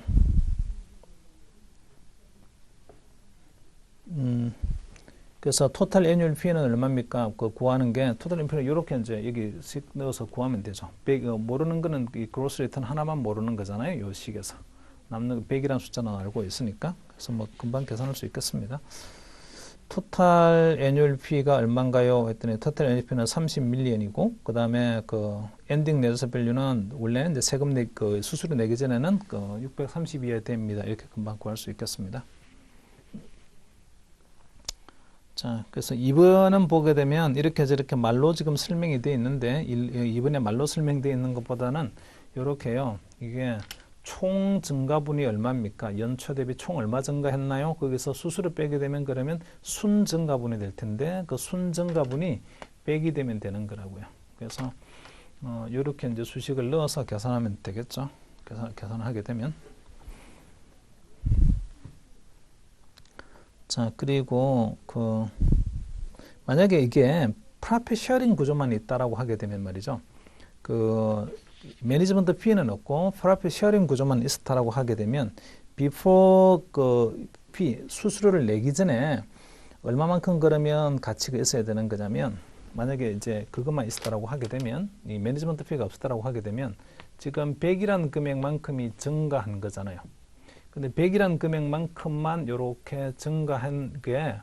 그래서 토탈 애뉴얼 피는 얼마입니까? 그 구하는 게 토탈 애뉴얼 피는 이렇게 이제 여기 넣어서 구하면 되죠. 100, 모르는 거는 이 그로스 리턴 하나만 모르는 거잖아요. 요 식에서 남는 100이라는 숫자는 알고 있으니까 그래서 뭐 금방 계산할 수 있겠습니다. 토탈 애뉴얼 피가 얼마인가요? 했더니 토탈 애뉴얼 피는 30밀리언이고 그 다음에 그 엔딩 네저스 밸류는 원래 이제 세금 그 수수료 내기 전에는 그 630이어야 됩니다. 이렇게 금방 구할 수 있겠습니다. 자, 그래서 2번은 보게 되면 이렇게 저렇게 말로 지금 설명이 되어 있는데 2번에 말로 설명되어 있는 것보다는 이렇게요. 이게 총 증가분이 얼마입니까? 연초 대비 총 얼마 증가했나요? 거기서 수수료 빼게 되면 그러면 순 증가분이 될 텐데 그 순 증가분이 100이 되면 되는 거라고요. 그래서 이렇게 이제 수식을 넣어서 계산하면 되겠죠. 계산하게 되면. 자, 그리고 그 만약에 이게 프로핏 쉐어링 구조만 있다라고 하게 되면 말이죠. 그 매니지먼트 피는 없고 프로핏 쉐어링 구조만 있었다라고 하게 되면 before 그 피 수수료를 내기 전에 얼마만큼 그러면 가치가 있어야 되는 거냐면 만약에 이제 그것만 있었다라고 하게 되면 이 매니지먼트 피가 없었다라고 하게 되면 지금 100이라는 금액만큼이 증가한 거잖아요. 근데 100이라는 금액만큼만 이렇게 증가한 게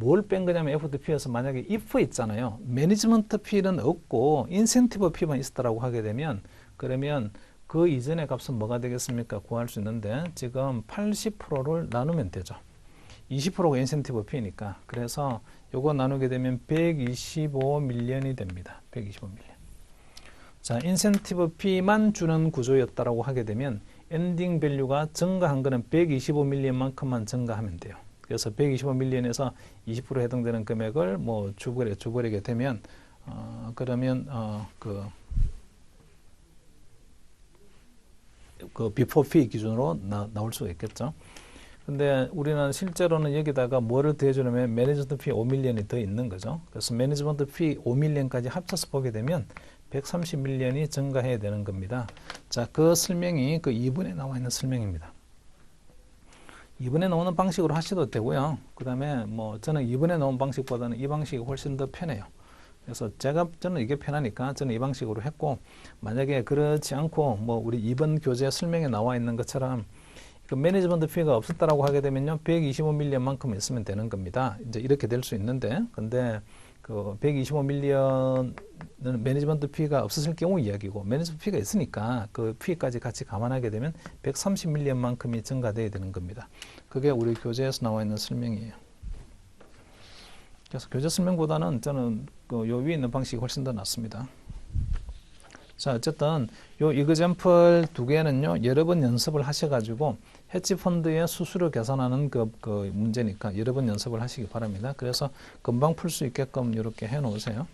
뭘 뺀 거냐면 FDP에서 만약에 if 있잖아요. 매니지먼트 피는 없고 인센티브 피만 있었다라고 하게 되면 그러면 그 이전의 값은 뭐가 되겠습니까? 구할 수 있는데 지금 80%를 나누면 되죠. 20%가 인센티브 피니까. 그래서 요거 나누게 되면 125밀리언이 됩니다. 125밀리언. 자, 인센티브 피만 주는 구조였다라고 하게 되면 엔딩 밸류가 증가한 거는 125밀리언만큼만 증가하면 돼요. 그래서 125밀리언에서 20% 해당되는 금액을 뭐 주버리게 되면 그러면 그 비포 피 기준으로 나올 수가 있겠죠. 근데 우리는 실제로는 여기다가 뭐를 더해주냐면 매니지먼트 피 5밀리언이 더 있는 거죠. 그래서 매니지먼트 피 5밀리언까지 합쳐서 보게 되면 130밀리언이 증가해야 되는 겁니다. 자, 그 설명이 그 2번에 나와 있는 설명입니다. 2번에 나오는 방식으로 하셔도 되고요. 그 다음에 뭐 저는 2번에 나온 방식보다는 이 방식이 훨씬 더 편해요. 그래서 저는 이게 편하니까 저는 이 방식으로 했고 만약에 그렇지 않고 뭐 우리 2번 교재 설명에 나와 있는 것처럼 그 매니지먼트 피가 없었다라고 하게 되면요 125밀리언만큼 있으면 되는 겁니다. 이제 이렇게 될 수 있는데 근데 그 125밀리언은 매니지먼트 피가 없었을 경우 이야기고 매니지먼트 피가 있으니까 그 피까지 같이 감안하게 되면 130밀리언만큼이 증가돼야 되는 겁니다. 그게 우리 교재에서 나와 있는 설명이에요. 그래서 교재 설명보다는 저는 요 위에 있는 방식이 훨씬 더 낫습니다. 자, 어쨌든 요 이그젬플 두 개는요 여러 번 연습을 하셔가지고 헤지 펀드의 수수료 계산하는 그 문제니까 여러 번 연습을 하시기 바랍니다. 그래서 금방 풀 수 있게끔 이렇게 해 놓으세요.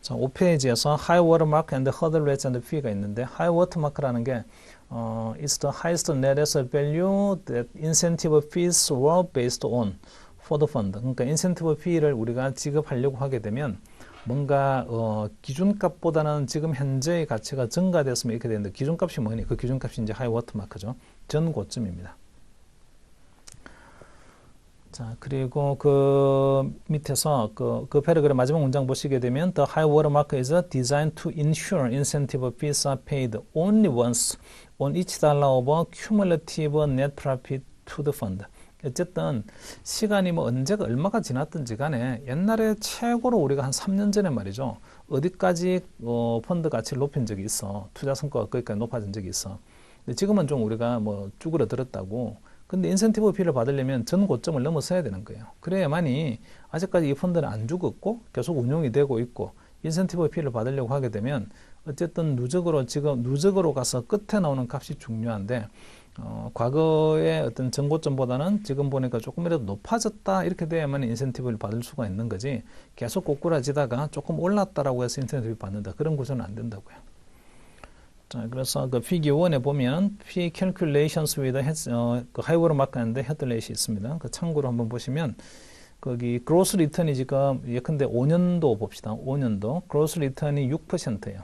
자, 5페이지에서 high watermark and hurdle rates and fee가 있는데 high watermark라는 게 is the highest net asset value that incentive fees were based on for the fund. 그러니까 인센티브 피를 우리가 지급하려고 하게 되면 뭔가 기준값보다는 지금 현재의 가치가 증가됐으면 이렇게 되는데 기준값이 뭐니? 그 기준값이 이제 하이 워터마크죠. 전 고점입니다. 자, 그리고 그 밑에서 그 패러그램 마지막 문장 보시게 되면 The high watermark is designed to ensure incentive fees are paid only once on each dollar of cumulative net profit to the fund. 어쨌든 시간이 뭐 언제가 얼마가 지났든지 간에 옛날에 최고로 우리가 한 3년 전에 말이죠. 어디까지 펀드 가치를 높인 적이 있어. 투자 성과가 거기까지 높아진 적이 있어. 근데 지금은 좀 우리가 뭐 쭈그러들었다고. 근데 인센티브 피를 받으려면 전 고점을 넘어서야 되는 거예요. 그래야만이 아직까지 이 펀드는 안 죽었고 계속 운용이 되고 있고 인센티브 피를 받으려고 하게 되면 어쨌든 누적으로 가서 끝에 나오는 값이 중요한데 과거의 어떤 전고점보다는 지금 보니까 조금이라도 높아졌다 이렇게 돼야만 인센티브를 받을 수가 있는 거지 계속 꼬꾸라지다가 조금 올랐다라고 해서 인센티브를 받는다 그런 구조는 안 된다고요. 자, 그래서 그 피겨 1에 보면 P calculations with 그 하이워터 마크인데 헤드렛이 있습니다. 그 참고로 한번 보시면 거기 그로스 리턴이 지금 예컨대 5년도 봅시다. 5년도 그로스 리턴이 6%예요.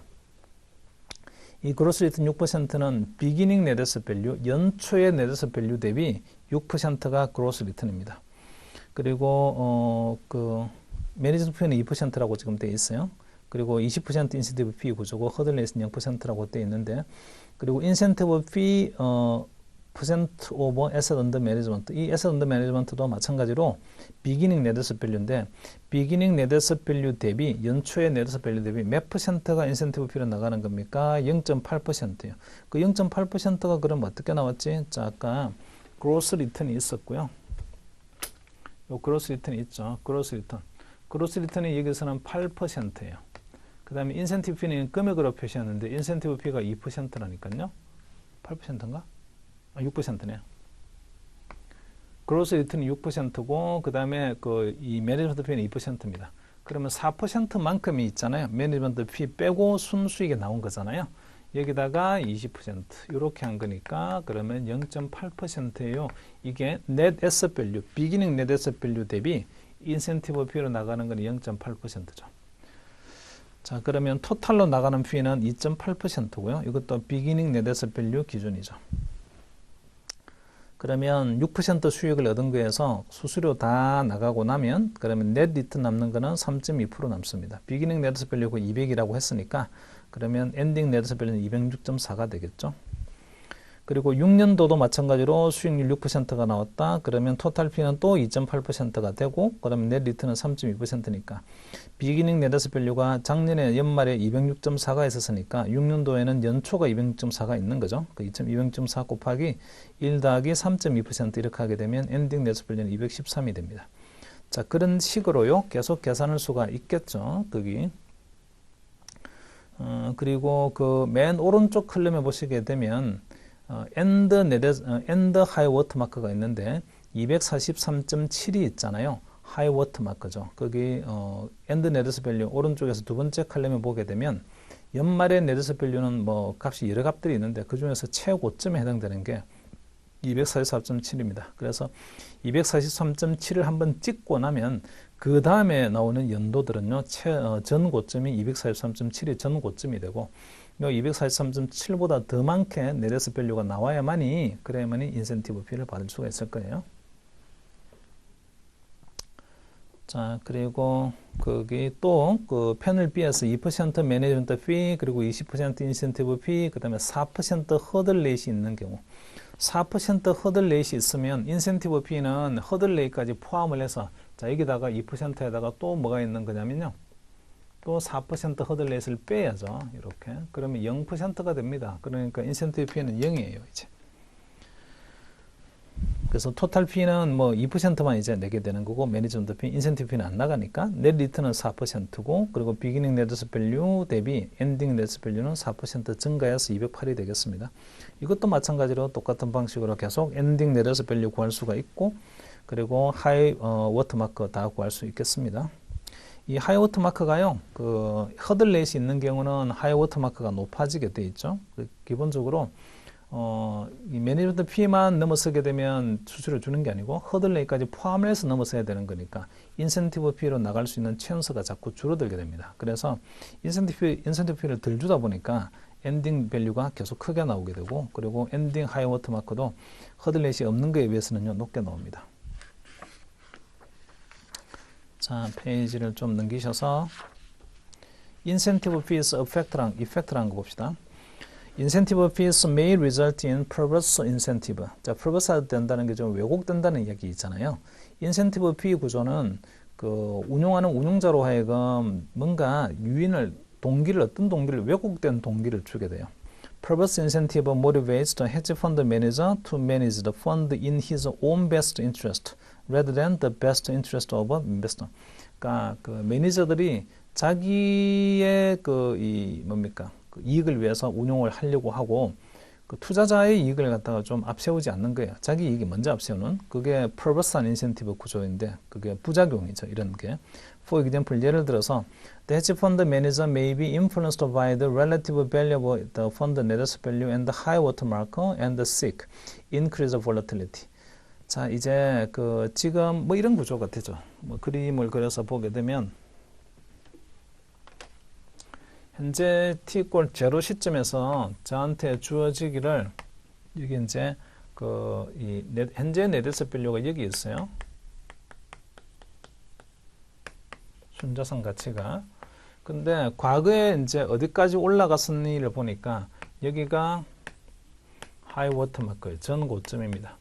이 그로스 리턴 6%는 비기닝 net asset value, 연초의 net asset value 대비 6%가 그로스 리턴입니다. 그리고 그 매니지먼트 피는 2%라고 지금 돼 있어요. 그리고 20% 인센티브 피 구조고 허들레이스는 0%라고 돼 있는데 그리고 인센티브 피 퍼센트 오버 에셋 언더 매니지먼트 이 에셋 언더 매니지먼트도 마찬가지로 비기닝 net asset value인데 비기닝 net asset value 대비 연초의 net asset value 대비 몇 %가 인센티브 피로 나가는 겁니까? 0.8%예요. 그 0.8%가 그럼 어떻게 나왔지? 자, 아까 그로스 리턴이 있었고요. 요 그로스 리턴이 있죠. 그로스 리턴. 그로스 리턴이 여기서는 8%예요. 그 다음에 인센티브 피는 금액으로 표시하는데 인센티브 피가 2%라니까요. 8%인가? 6%네요. 그로스 리턴이 6%고 그 다음에 이 매니지먼트 피는 2%입니다. 그러면 4%만큼이 있잖아요. 매니지먼트 피 빼고 순수익이 나온 거잖아요. 여기다가 20% 이렇게 한 거니까 그러면 0.8%예요. 이게 net asset value, 비기닝 net asset value 대비 인센티브 피로 나가는 건 0.8%죠. 자, 그러면 토탈로 나가는 피는 2.8%고요. 이것도 비기닝 net asset value 기준이죠. 그러면 6% 수익을 얻은 거에서 수수료 다 나가고 나면 그러면 넷 리턴 남는 거는 3.2% 남습니다. 비기닝 net asset value가 200이라고 했으니까 그러면 엔딩 net asset value는 206.4가 되겠죠. 그리고 6년도도 마찬가지로 수익률 6%가 나왔다. 그러면 토탈 피는 또 2.8%가 되고 그러면 넷 리턴은 3.2%니까 비기닝 net asset value가 작년에 연말에 206.4가 있었으니까 6년도에는 연초가 206.4가 있는 거죠. 그 206.4 곱하기 1 더하기 3.2% 이렇게 하게 되면 엔딩 net asset value는 213이 됩니다. 자, 그런 식으로요. 계속 계산할 수가 있겠죠. 거기. 그리고 그 맨 오른쪽 컬럼에 보시게 되면 엔드 하이 워터 마크가 있는데 243.7이 있잖아요. 하이 워터 마크죠. 거기 엔드 net asset value 오른쪽에서 두 번째 컬럼에 보게 되면 연말의 net asset value는 뭐 값이 여러 값들이 있는데 그 중에서 최고점에 해당되는 게 244.7입니다. 그래서 243.7을 한번 찍고 나면 그 다음에 나오는 연도들은요, 전 고점이 243.7이 전 고점이 되고, 243.7보다 더 많게 net asset value가 나와야만이, 그래야만이 인센티브 피를 받을 수가 있을 거예요. 자, 그리고 거기 또 그 패널 B에서 2% 매니지먼트 피, 그리고 20% 인센티브 피, 그 다음에 4% 허들 레이시 있는 경우. 4% 허들 레이시 있으면 인센티브 피는 허들 레이까지 포함을 해서 자, 여기다가 2%에다가 또 뭐가 있는 거냐면요. 또 4% 허들 레이스를 빼야죠. 이렇게. 그러면 0%가 됩니다. 그러니까 인센티브 피는 0이에요, 이제. 그래서 토탈 피는 뭐 2%만 이제 내게 되는 거고 매니지먼트 피, 인센티브 피는 안 나가니까 넷 리턴은 4%고 그리고 비기닝 net asset value 대비 엔딩 net asset value는 4% 증가해서 208이 되겠습니다. 이것도 마찬가지로 똑같은 방식으로 계속 엔딩 net asset value 구할 수가 있고 그리고 하이 워터마크 다 구할 수 있겠습니다. 이 하이 워터마크가요, 그 허들 레이시 있는 경우는 하이 워터마크가 높아지게 돼 있죠. 기본적으로 이 매니지먼트 피만 넘어서게 되면 수수료 주는 게 아니고 허들 레이까지 포함해서 넘어서야 되는 거니까 인센티브 피로 나갈 수 있는 찬스가 자꾸 줄어들게 됩니다. 그래서 인센티브 피를 덜 주다 보니까 엔딩 밸류가 계속 크게 나오게 되고 그리고 엔딩 하이 워터마크도 허들 레이시 없는 거에 비해서는요 높게 나옵니다. 자, 페이지를 좀 넘기셔서 인센티브 피스 이펙트란 거 봅시다. incentive fees may result in perverse incentive. 자, perverse 된다는 게 좀 왜곡된다는 이야기 있잖아요. 인센티브 fee 구조는 그 운용하는 운용자로 하여금 뭔가 어떤 동기를 왜곡된 동기를 주게 돼요. Perverse incentive motivates the hedge fund manager to manage the fund in his own best interest rather than the best interest of the investor. 그러니까 그 매니저들이 자기의 그 이익을 위해서 운용을 하려고 하고 그 투자자의 이익을 갖다가 좀 앞세우지 않는 거예요. 자기 이익이 먼저 앞세우는 그게 perverse incentive 구조인데 그게 부작용이죠. 이런 게. For example, 예를 들어서 the hedge fund manager may be influenced by the relative value of the fund net asset value and the high watermark and seek increase volatility. 자, 이제 그 지금 뭐 이런 구조가 되죠. 뭐 그림을 그려서 보게 되면 현재 t=0 시점에서 저한테 주어지기를 이게 이제 현재 네드셋 밸류가 여기 있어요. 순자산 가치가. 근데 과거에 이제 어디까지 올라갔었니를 보니까 여기가 하이 워터 마크예요. 전 고점입니다.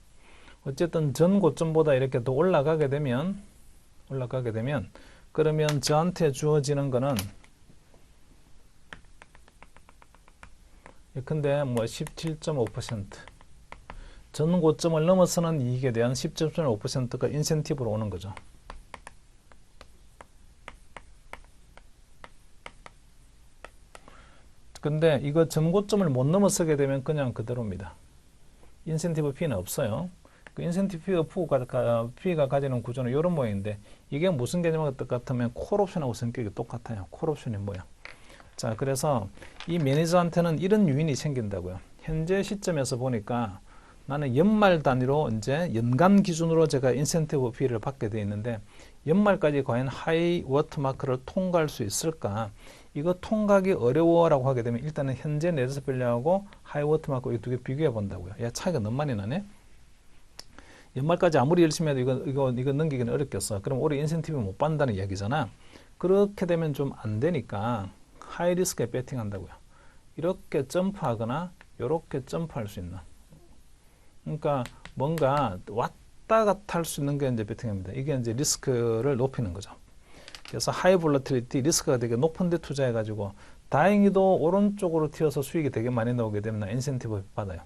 어쨌든 전 고점보다 이렇게 더 올라가게 되면 그러면 저한테 주어지는 거는 근데 뭐 17.5% 전 고점을 넘어서는 이익에 대한 17.5%가 인센티브로 오는 거죠. 근데 이거 전 고점을 못 넘어서게 되면 그냥 그대로입니다. 인센티브 피는 없어요. 그 인센티브 피가 가지는 구조는 이런 모양인데 이게 무슨 개념과 똑같으면 콜옵션하고 성격이 똑같아요. 콜옵션이 뭐야? 자, 그래서 이 매니저한테는 이런 요인이 생긴다고요. 현재 시점에서 보니까 나는 연말 단위로 이제 연간 기준으로 제가 인센티브 피를 받게 되어 있는데 연말까지 과연 하이 워터마크를 통과할 수 있을까? 이거 통과하기 어려워라고 하게 되면 일단은 현재 네드셋 밸류하고 하이 워터마크 이 두 개 비교해 본다고요. 야, 차이가 너무 많이 나네. 연말까지 아무리 열심히 해도 이거 넘기기는 어렵겠어. 그럼 올해 인센티브 못 받는다는 이야기잖아. 그렇게 되면 좀 안 되니까 하이 리스크에 배팅 한다고요. 이렇게 점프하거나 이렇게 점프할 수 있는. 그러니까 뭔가 왔다 갔다 할 수 있는 게 이제 배팅입니다. 이게 이제 리스크를 높이는 거죠. 그래서 하이 볼러틸리티 리스크가 되게 높은 데 투자해 가지고 다행히도 오른쪽으로 튀어서 수익이 되게 많이 나오게 되면 인센티브 받아요.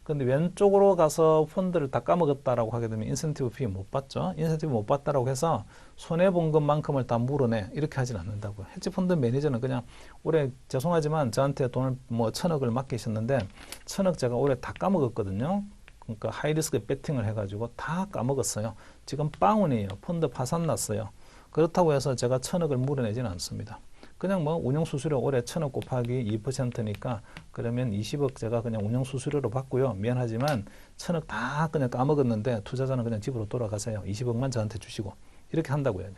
근데 왼쪽으로 가서 펀드를 다 까먹었다라고 하게 되면 인센티브 피 못 받죠. 인센티브 못 받다라고 해서 손해본 것만큼을 다 물어내 이렇게 하진 않는다고요. 헤지펀드 매니저는 그냥 올해 죄송하지만 저한테 돈을 뭐 1,000억을 맡기셨는데 1,000억 제가 올해 다 까먹었거든요. 그러니까 하이리스크 배팅을 해가지고 다 까먹었어요. 지금 빵운이에요. 펀드 파산 났어요. 그렇다고 해서 제가 1,000억을 물어내지는 않습니다. 그냥 뭐 운영수수료 올해 1,000억 곱하기 2%니까 그러면 20억 제가 그냥 운영수수료로 받고요. 미안하지만 1,000억 다 그냥 까먹었는데 투자자는 그냥 집으로 돌아가세요. 20억만 저한테 주시고 이렇게 한다고요.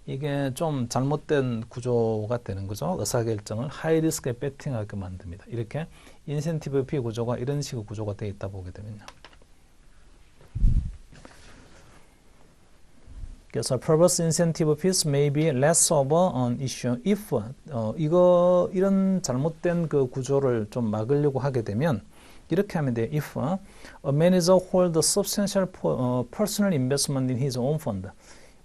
이게 좀 잘못된 구조가 되는 거죠. 의사결정을 하이리스크에 배팅하게 만듭니다. 이렇게 인센티브 피 구조가 이런 식의 구조가 되어 있다 보게 되면요. 그래서 perverse incentive fees may be less of an issue if 이런 잘못된 그 구조를 좀 막으려고 하게 되면 이렇게 하면 돼요. If a manager holds substantial personal investment in his own fund.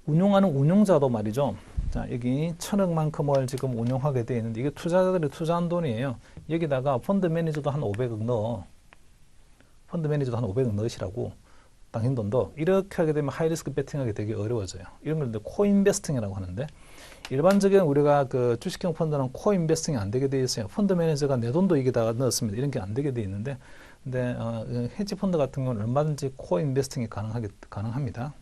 운용하는 운용자도 말이죠. 자, 여기 1,000억만큼을 지금 운용하게 되어 있는데 이게 투자자들이 투자한 돈이에요. 여기다가 펀드 매니저도 한 500억 넣어. 펀드 매니저도 한 500억 넣으시라고. 당신 돈도 이렇게 하게 되면 하이리스크 배팅하기 되게 어려워져요. 이런 걸 코인베스팅이라고 하는데 일반적인 우리가 그 주식형 펀드는 코인베스팅이 안 되게 되어 있어요. 펀드 매니저가 내 돈도 여기다가 넣었습니다. 이런 게 안 되게 되어 있는데 근데 헤지 펀드 같은 경우는 얼마든지 코인베스팅이 가능합니다.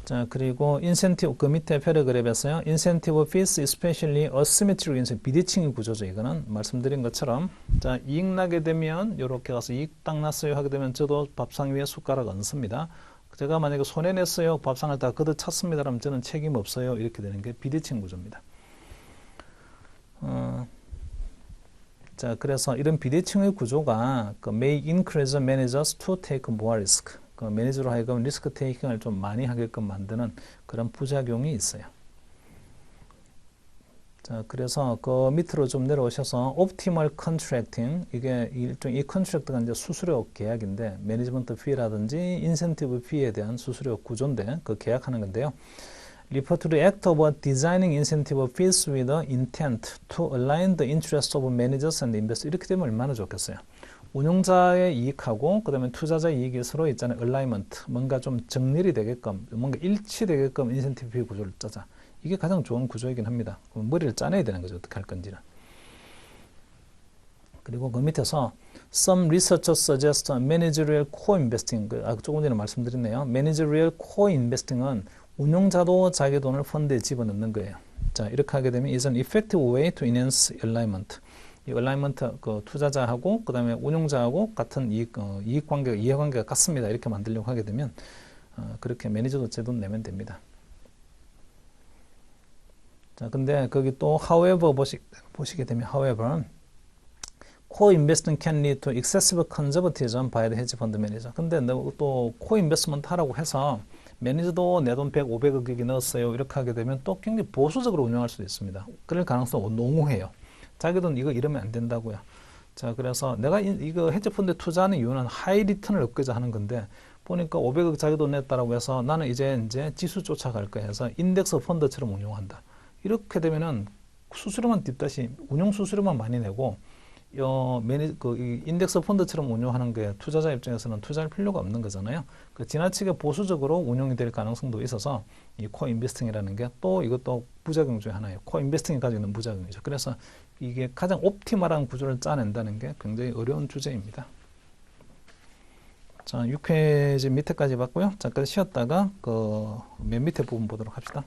자, 그리고 인센티브 그 밑에 패러그래프에서요. 인센티브 fees especially asymmetric incentive 비대칭의 구조죠. 이거는 말씀드린 것처럼 자, 이익 나게 되면 이렇게 가서 이익 딱 났어요 하게 되면 저도 밥상 위에 숟가락 얹습니다. 제가 만약에 손해 냈어요. 밥상을 다 걷어찼습니다. 그러면 저는 책임 없어요. 이렇게 되는 게 비대칭 구조입니다. 자, 그래서 이런 비대칭의 구조가 may increase managers to take more risk. 그 매니저로 하여금 리스크 테이킹을 좀 많이 하게끔 만드는 그런 부작용이 있어요. 자, 그래서 그 밑으로 좀 내려오셔서 optimal contracting, 이게 일종 이 컨트랙트가 이제 수수료 계약인데 매니지먼트 피라든지 인센티브 피에 대한 수수료 구조인데 그 계약하는 건데요. refer to the act of designing incentive fees with the intent to align the interests of managers and investors. 이렇게 되면 얼마나 좋겠어요. 운용자의 이익하고 그다음에 투자자의 이익이 서로 있잖아요. alignment, 뭔가 좀 정렬이 되게끔, 뭔가 일치되게끔 인센티브 피 구조를 짜자. 이게 가장 좋은 구조이긴 합니다. 머리를 짜내야 되는 거죠. 어떻게 할 건지는. 그리고 그 밑에서 some researchers suggest managerial co-investing. 조금 전에 말씀드렸네요. managerial co-investing은 운용자도 자기 돈을 펀드에 집어넣는 거예요. 자, 이렇게 하게 되면 is an effective way to enhance alignment. 이 alignment, 그 투자자하고 그다음에 운용자하고 같은 이해관계가 같습니다. 이렇게 만들려고 하게 되면 그렇게 매니저도 제 돈 내면 됩니다. 자, 근데 거기 또 however 보시게 되면 however co-investing can lead to excessive conservatism by the hedge fund manager. 근데 또 co-investment 하라고 해서 매니저도 내 돈 100, 500억 여기 넣었어요. 이렇게 하게 되면 또 굉장히 보수적으로 운영할 수도 있습니다. 그럴 가능성은 농후해요. 자기 돈 이거 이러면 안 된다고요. 자, 그래서 내가 이거 헤지 펀드에 투자하는 이유는 하이 리턴을 얻고자 하는 건데 보니까 500억 자기 돈 냈다라고 해서 나는 이제 지수 쫓아갈 거야 해서 인덱스 펀드처럼 운용한다. 이렇게 되면은 수수료만 뒷다시 운용 수수료만 많이 내고 인덱스 펀드처럼 운용하는 게 투자자 입장에서는 투자할 필요가 없는 거잖아요. 그 지나치게 보수적으로 운용이 될 가능성도 있어서 이 코인베스팅이라는 게 또 이것도 부작용 중에 하나예요. 코인베스팅이 가지고 있는 부작용이죠. 그래서 이게 가장 옵티멀한 구조를 짜낸다는 게 굉장히 어려운 주제입니다. 자, 6페이지 밑에까지 봤고요. 잠깐 쉬었다가 그 맨 밑에 부분 보도록 합시다.